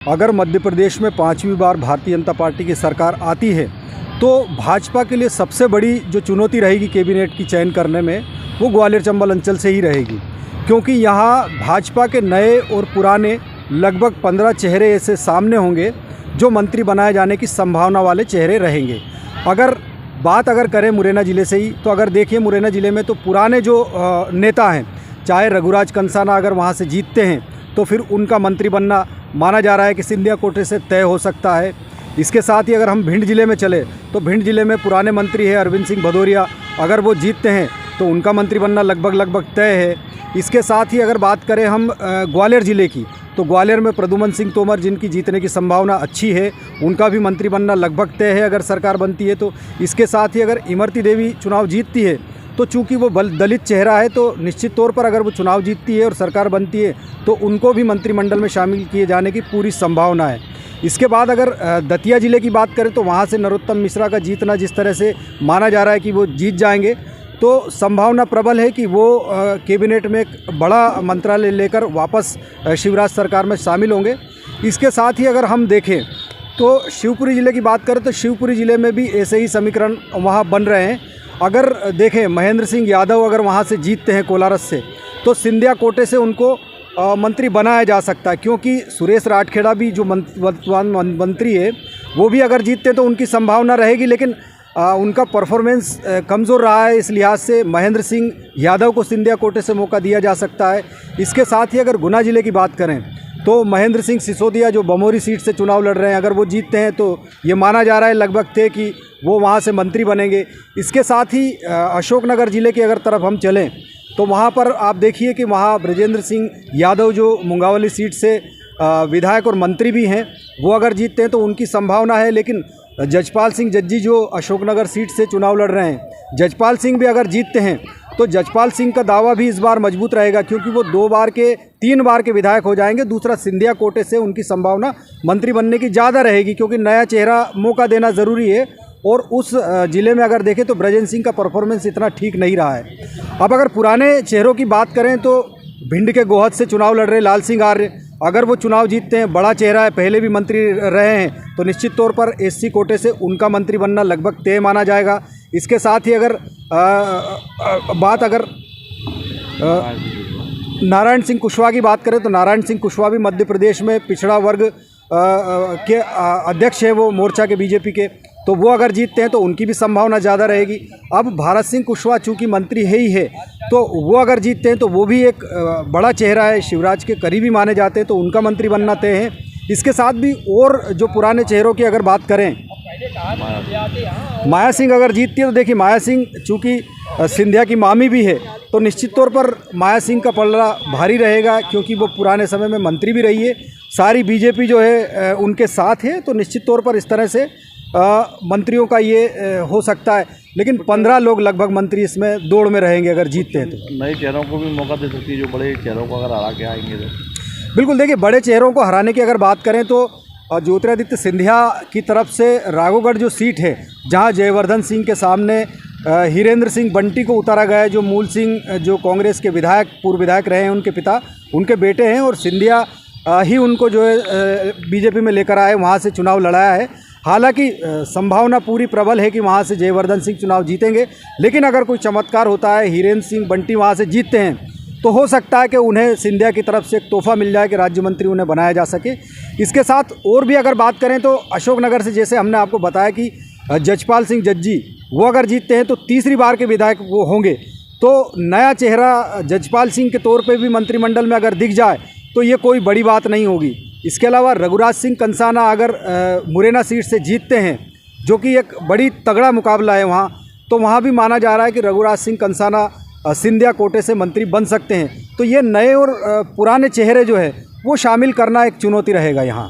अगर मध्य प्रदेश में 5वीं बार भारतीय जनता पार्टी की सरकार आती है तो भाजपा के लिए सबसे बड़ी जो चुनौती रहेगी कैबिनेट की चयन करने में वो ग्वालियर चंबल अंचल से ही रहेगी, क्योंकि यहाँ भाजपा के नए और पुराने लगभग 15 चेहरे ऐसे सामने होंगे जो मंत्री बनाए जाने की संभावना वाले चेहरे रहेंगे। अगर करें मुरैना ज़िले से ही, तो अगर देखिए मुरैना ज़िले में तो पुराने जो नेता हैं, चाहे रघुराज कंसाना अगर वहाँ से जीतते हैं तो फिर उनका मंत्री बनना माना जा रहा है कि सिंधिया कोटे से तय हो सकता है। इसके साथ ही अगर हम भिंड ज़िले में चले तो भिंड ज़िले में पुराने मंत्री है अरविंद सिंह भदौरिया, अगर वो जीतते हैं तो उनका मंत्री बनना लगभग तय है। इसके साथ ही अगर बात करें हम ग्वालियर ज़िले की, तो ग्वालियर में प्रद्युमन सिंह तोमर जिनकी जीतने की संभावना अच्छी है, उनका भी मंत्री बनना लगभग तय है अगर सरकार बनती है तो। इसके साथ ही अगर इमरती देवी चुनाव जीतती है तो चूंकि वो दलित चेहरा है तो निश्चित तौर पर अगर वो चुनाव जीतती है और सरकार बनती है तो उनको भी मंत्रिमंडल में शामिल किए जाने की पूरी संभावना है। इसके बाद अगर दतिया ज़िले की बात करें तो वहाँ से नरोत्तम मिश्रा का जीतना जिस तरह से माना जा रहा है कि वो जीत जाएंगे, तो संभावना प्रबल है कि वो कैबिनेट में एक बड़ा मंत्रालय लेकर वापस शिवराज सरकार में शामिल होंगे। इसके साथ ही अगर हम देखें तो शिवपुरी ज़िले की बात करें तो शिवपुरी ज़िले में भी ऐसे ही समीकरण वहाँ बन रहे हैं। अगर देखें महेंद्र सिंह यादव अगर वहाँ से जीतते हैं कोलारस से, तो सिंधिया कोटे से उनको मंत्री बनाया जा सकता है, क्योंकि सुरेश राठखेड़ा भी जो वर्तमान मंत्री है वो भी अगर जीतते हैं तो उनकी संभावना रहेगी, लेकिन उनका परफॉर्मेंस कमज़ोर रहा है, इस लिहाज से महेंद्र सिंह यादव को सिंधिया कोटे से मौका दिया जा सकता है। इसके साथ ही अगर गुना ज़िले की बात करें तो महेंद्र सिंह सिसोदिया जो बमोरी सीट से चुनाव लड़ रहे हैं, अगर वो जीतते हैं तो ये माना जा रहा है लगभग तय कि वो वहाँ से मंत्री बनेंगे। इसके साथ ही अशोकनगर ज़िले की अगर तरफ हम चलें तो वहाँ पर आप देखिए कि वहाँ ब्रजेंद्र सिंह यादव जो मुंगावली सीट से विधायक और मंत्री भी हैं, वो अगर जीतते हैं तो उनकी संभावना है। लेकिन जजपाल सिंह जज्जी जो अशोकनगर सीट से चुनाव लड़ रहे हैं, जजपाल सिंह भी अगर जीतते हैं तो जजपाल सिंह का दावा भी इस बार मजबूत रहेगा, क्योंकि वो 3 बार के विधायक हो जाएंगे। दूसरा, सिंधिया कोटे से उनकी संभावना मंत्री बनने की ज़्यादा रहेगी, क्योंकि नया चेहरा मौका देना ज़रूरी है। और उस ज़िले में अगर देखें तो ब्रजेंद्र सिंह का परफॉर्मेंस इतना ठीक नहीं रहा है। अब अगर पुराने चेहरों की बात करें तो भिंड के गोहद से चुनाव लड़ रहे लाल सिंह आर्य, अगर वो चुनाव जीतते हैं, बड़ा चेहरा है, पहले भी मंत्री रहे हैं, तो निश्चित तौर पर एससी कोटे से उनका मंत्री बनना लगभग तय माना जाएगा। इसके साथ ही अगर नारायण सिंह कुशवाहा की बात करें तो नारायण सिंह कुशवाहा भी मध्य प्रदेश में पिछड़ा वर्ग के अध्यक्ष हैं, वो मोर्चा के बीजेपी के, तो वो अगर जीतते हैं तो उनकी भी संभावना ज़्यादा रहेगी। अब भारत सिंह कुशवाहा चूँकि मंत्री है ही है, तो वो अगर जीतते हैं तो वो भी एक बड़ा चेहरा है, शिवराज के करीबी माने जाते हैं, तो उनका मंत्री बनना तय है। इसके साथ भी और जो पुराने चेहरों की अगर बात करें, माया सिंह अगर जीतती है तो देखिए माया सिंह चूँकि सिंधिया की मामी भी है, तो निश्चित तौर पर माया सिंह का पलड़ा भारी रहेगा, क्योंकि वो पुराने समय में मंत्री भी रही है, सारी बीजेपी जो है उनके साथ है, तो निश्चित तौर पर इस तरह से मंत्रियों का ये हो सकता है। लेकिन 15 लोग लगभग मंत्री इसमें दौड़ में रहेंगे अगर जीतते हैं तो। नए चेहरों को भी मौका दे सकती है, जो बड़े चेहरों को अगर हरा के आएंगे तो। बिल्कुल, देखिए बड़े चेहरों को हराने की अगर बात करें तो ज्योतिरादित्य सिंधिया की तरफ से राघोगढ़ जो सीट है, जहां जयवर्धन सिंह के सामने हीरेंद्र सिंह बंटी को उतारा गया है, जो मूल सिंह जो कांग्रेस के पूर्व विधायक रहे हैं, उनके पिता, उनके बेटे हैं, और सिंधिया ही उनको जो है बीजेपी में लेकर आए, वहाँ से चुनाव लड़ाया है। हालांकि संभावना पूरी प्रबल है कि वहाँ से जयवर्धन सिंह चुनाव जीतेंगे, लेकिन अगर कोई चमत्कार होता है, हीरेंद्र सिंह बंटी वहाँ से जीतते हैं, तो हो सकता है कि उन्हें सिंधिया की तरफ से एक तोहफा मिल जाए कि राज्य मंत्री उन्हें बनाया जा सके। इसके साथ और भी अगर बात करें तो अशोकनगर से, जैसे हमने आपको बताया कि जजपाल सिंह जज्जी वो अगर जीतते हैं तो 3री बार के विधायक वो होंगे, तो नया चेहरा जजपाल सिंह के तौर पे भी मंत्रिमंडल में अगर दिख जाए तो ये कोई बड़ी बात नहीं होगी। इसके अलावा रघुराज सिंह कंसाना अगर मुरैना सीट से जीतते हैं, जो कि एक बड़ी तगड़ा मुकाबला है वहाँ, तो वहाँ भी माना जा रहा है कि रघुराज सिंह कंसाना सिंधिया कोटे से मंत्री बन सकते हैं। तो ये नए और पुराने चेहरे जो है वो शामिल करना एक चुनौती रहेगा यहाँ।